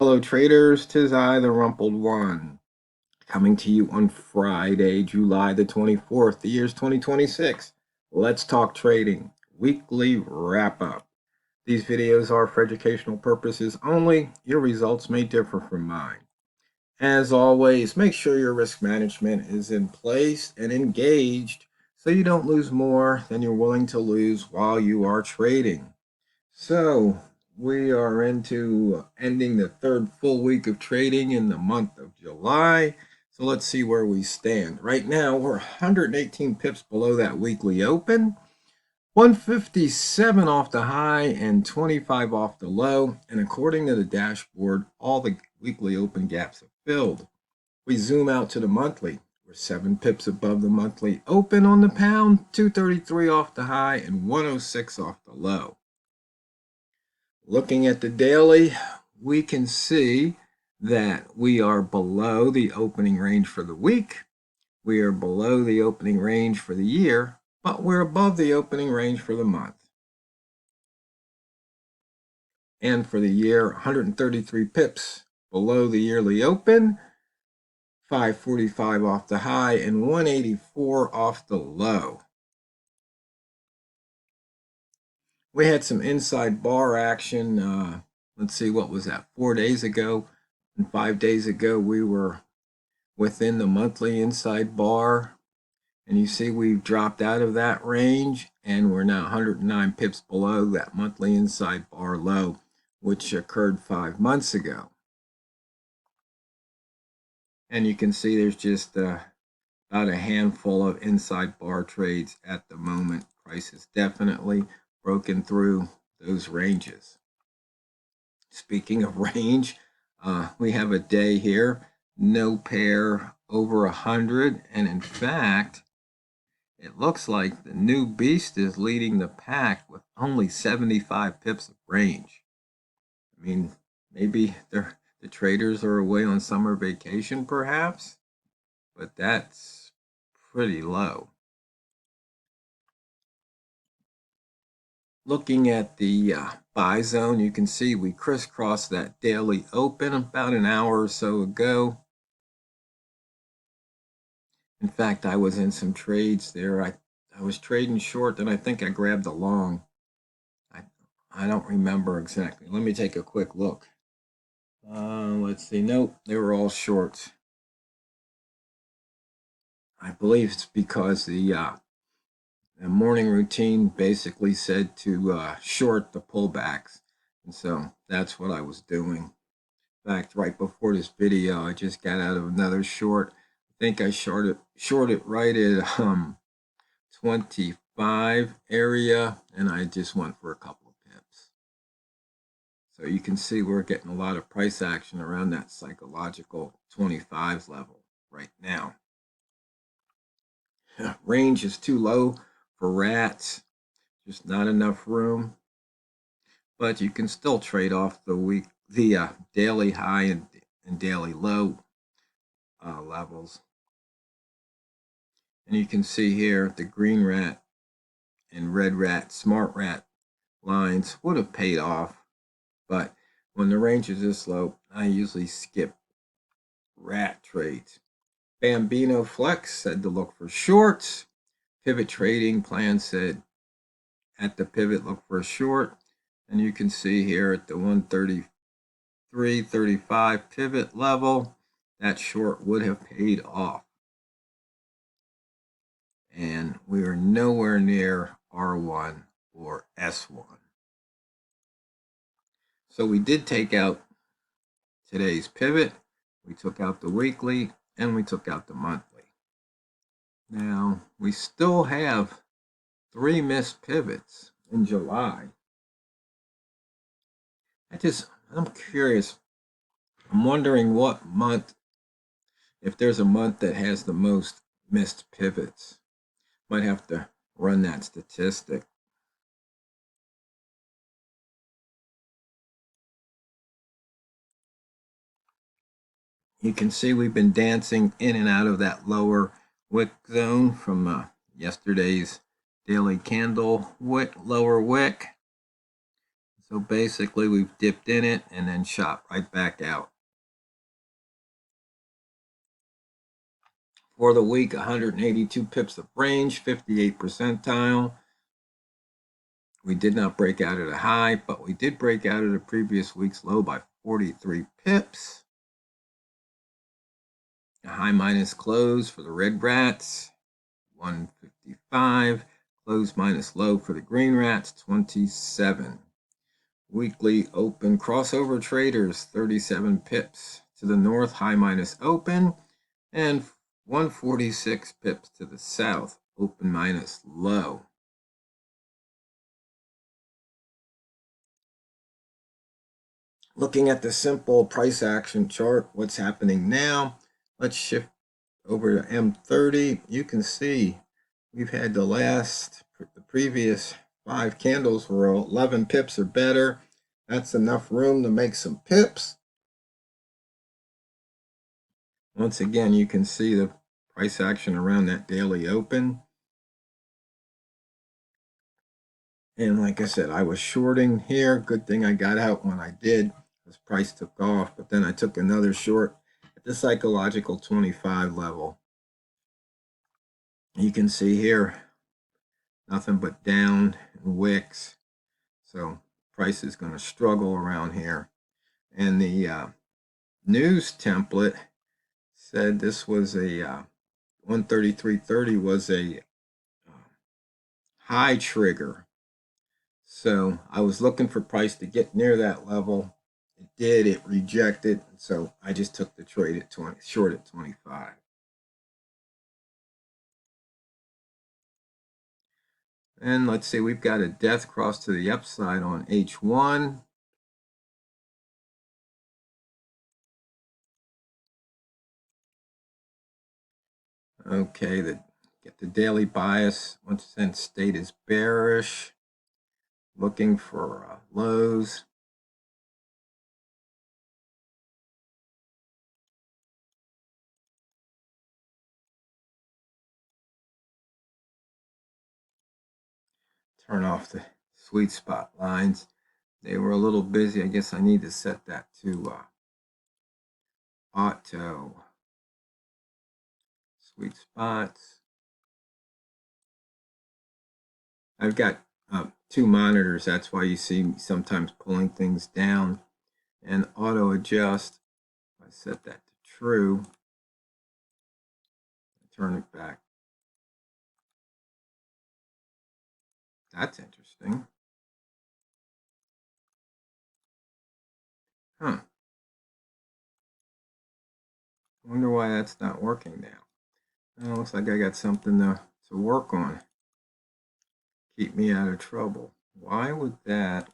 Hello traders, 'tis I, the Rumpled One, coming to you on Friday, July the 24th, the year's 2026. Let's talk trading, weekly wrap up. These videos are for educational purposes only. Your results may differ from mine. As always, make sure your risk management is in place and engaged so you don't lose more than you're willing to lose while you are trading. So, we are into ending the third full week of trading in the month of July. So let's see where we stand. Right now, we're 118 pips below that weekly open, 157 off the high and 25 off the low. And according to the dashboard, all the weekly open gaps have filled. We zoom out to the monthly. We're 7 pips above the monthly open on the pound, 233 off the high and 106 off the low. Looking at the daily, we can see that we are below the opening range for the week. We are below the opening range for the year, but we're above the opening range for the month. And for the year, 133 pips below the yearly open, 545 off the high and 184 off the low. We had some inside bar action. Let's see, what was that? 4 days ago and 5 days ago, we were within the monthly inside bar. And you see we've dropped out of that range and we're now 109 pips below that monthly inside bar low, which occurred 5 months ago. And you can see there's just about a handful of inside bar trades at the moment. Price has definitely broken through those ranges. Speaking of range, we have a day here, no pair over 100, and in fact, it looks like the new beast is leading the pack with only 75 pips of range. I mean, maybe the traders are away on summer vacation, perhaps, but that's pretty low. Looking at the buy zone, you can see we crisscrossed that daily open about an hour or so ago. In fact, I was in some trades there. I was trading short, and I think I grabbed a long. I don't remember exactly. Let me take a quick look. Let's see. Nope, they were all shorts. I believe it's because the morning routine basically said to short the pullbacks. And so that's what I was doing. In fact, right before this video, I just got out of another short. I think I shorted right at 25 area, and I just went for a couple of pips. So you can see we're getting a lot of price action around that psychological 25s level right now. Range is too low for rats, just not enough room. But you can still trade off the daily high and daily low levels. And you can see here the green rat and red rat, smart rat lines would have paid off. But when the range is this low, I usually skip rat trades. Bambino Flex said to look for shorts. Pivot Trading Plan said at the pivot, look for a short. And you can see here at the 133.35 pivot level, that short would have paid off. And we are nowhere near R1 or S1. So we did take out today's pivot. We took out the weekly and we took out the monthly. Now, we still have 3 missed pivots in July. I'm curious. I'm wondering what month, if there's a month that has the most missed pivots. Might have to run that statistic. You can see we've been dancing in and out of that lower wick zone from yesterday's daily candle wick, lower wick. So basically we've dipped in it and then shot right back out. For the week, 182 pips of range, 58th percentile. We did not break out at a high, but we did break out at a previous week's low by 43 pips. A high minus close for the red rats, 155. Close minus low for the green rats, 27. Weekly open crossover traders, 37 pips to the north, high minus open, and 146 pips to the south, open minus low. Looking at the simple price action chart, what's happening now? Let's shift over to M30. You can see we've had the previous 5 candles were 11 pips or better. That's enough room to make some pips. Once again, you can see the price action around that daily open. And like I said, I was shorting here. Good thing I got out when I did, because price took off. But then I took another short at the psychological 25 level. You can see here, nothing but down and wicks. So price is going to struggle around here. And the news template said this was a 133.30 was a high trigger. So I was looking for price to get near that level. It did, it rejected. So I just took the trade at 20, short at 25. And let's see, we've got a death cross to the upside on H1. Okay, get the daily bias. Once again, state is bearish. Looking for lows. Turn off the sweet spot lines. They were a little busy. I guess I need to set that to auto sweet spots. I've got 2 monitors. That's why you see me sometimes pulling things down. And auto adjust. I set that to true. Turn it back. That's interesting. Huh. I wonder why that's not working now. It looks like I got something to work on. Keep me out of trouble. Why would that?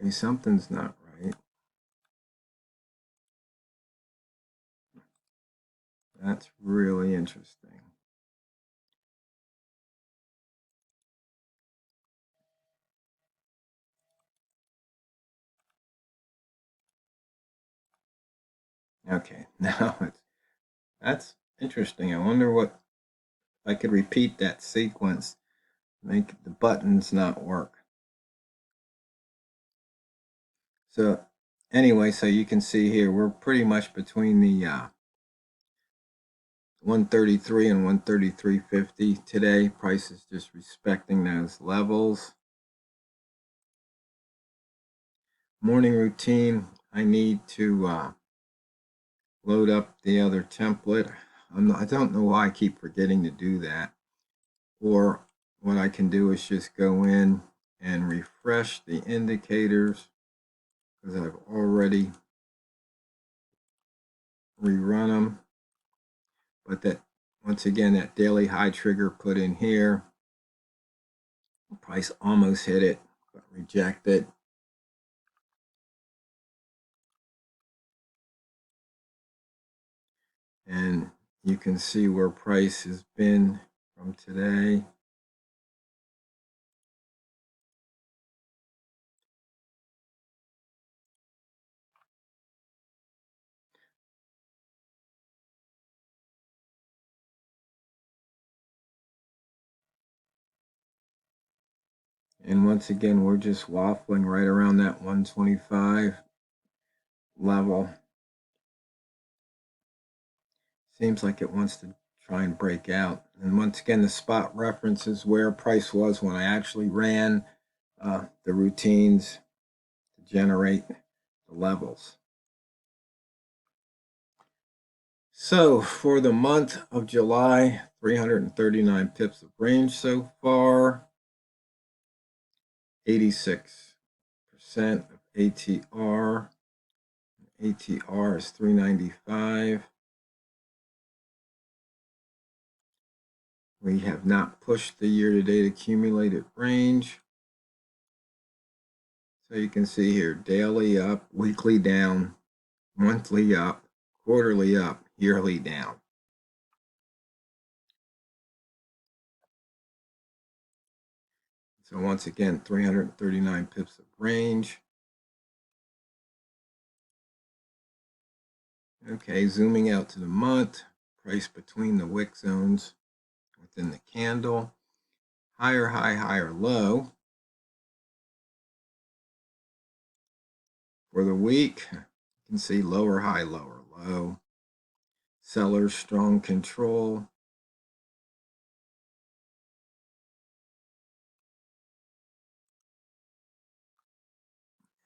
Hey, something's not right. That's really interesting. Okay, now that's interesting. I wonder what if I could repeat that sequence, make the buttons not work. So anyway, so you can see here we're pretty much between the 133 and 133.50 today. Price is just respecting those levels. Morning routine. I need to load up the other template. I don't know why I keep forgetting to do that. Or what I can do is just go in and refresh the indicators, because I've already rerun them. But that, once again, that daily high trigger put in here, price almost hit it, but rejected. And you can see where price has been from today. And once again, we're just waffling right around that 125 level. Seems like it wants to try and break out. And once again, the spot reference is where price was when I actually ran the routines to generate the levels. So for the month of July, 339 pips of range so far, 86% of ATR. ATR is 395. We have not pushed the year-to-date accumulated range. So you can see here, daily up, weekly down, monthly up, quarterly up, yearly down. So once again, 339 pips of range. Okay, zooming out to the month, price between the wick zones within the candle, higher high, higher low. For the week, you can see lower high, lower low. Sellers strong control.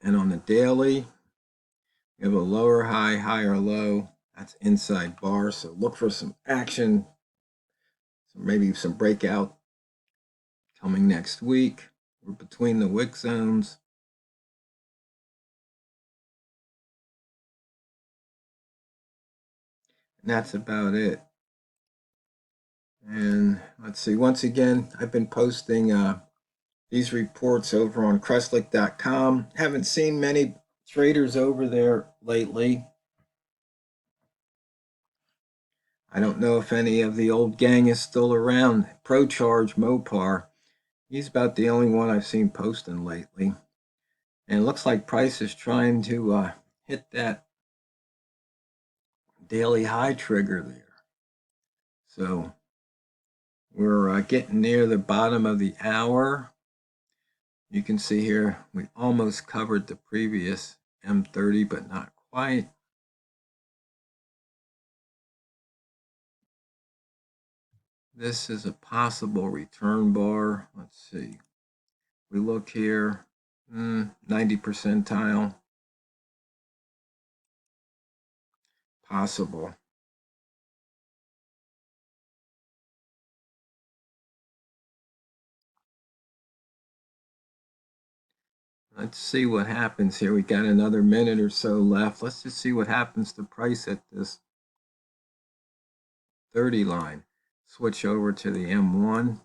And on the daily, we have a lower high, higher low. That's inside bar. So look for some action. So maybe some breakout coming next week. We're between the wick zones. And that's about it. And let's see, once again, I've been posting these reports over on Crestlick.com. Haven't seen many traders over there lately. I don't know if any of the old gang is still around. ProCharge Mopar, he's about the only one I've seen posting lately. And it looks like price is trying to hit that daily high trigger there. So we're getting near the bottom of the hour. You can see here we almost covered the previous M30, but not quite. This is a possible return bar. Let's see. We look here, 90 percentile. Possible. Let's see what happens here. We got another minute or so left. Let's just see what happens to price at this 30 line. Switch over to the M1.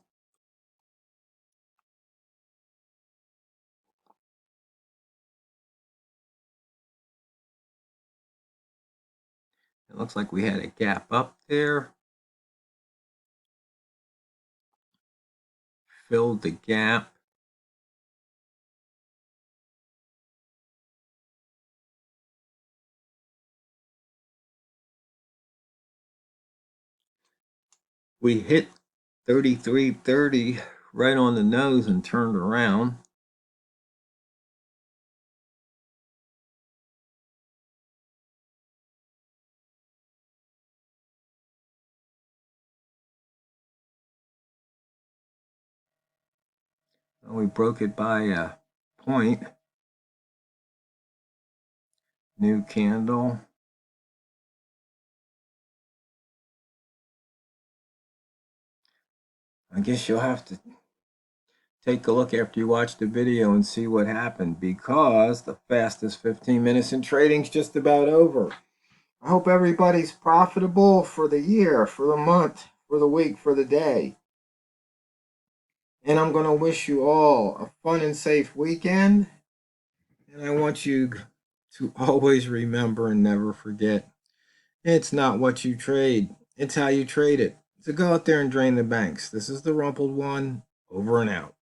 It looks like we had a gap up there. Filled the gap. We hit 33.30 right on the nose and turned around. We broke it by a point. New candle. I guess you'll have to take a look after you watch the video and see what happened, because the fastest 15 minutes in trading is just about over. I hope everybody's profitable for the year, for the month, for the week, for the day. And I'm going to wish you all a fun and safe weekend. And I want you to always remember and never forget, it's not what you trade, it's how you trade it. So go out there and drain the banks. This is the Rumpled One, over and out.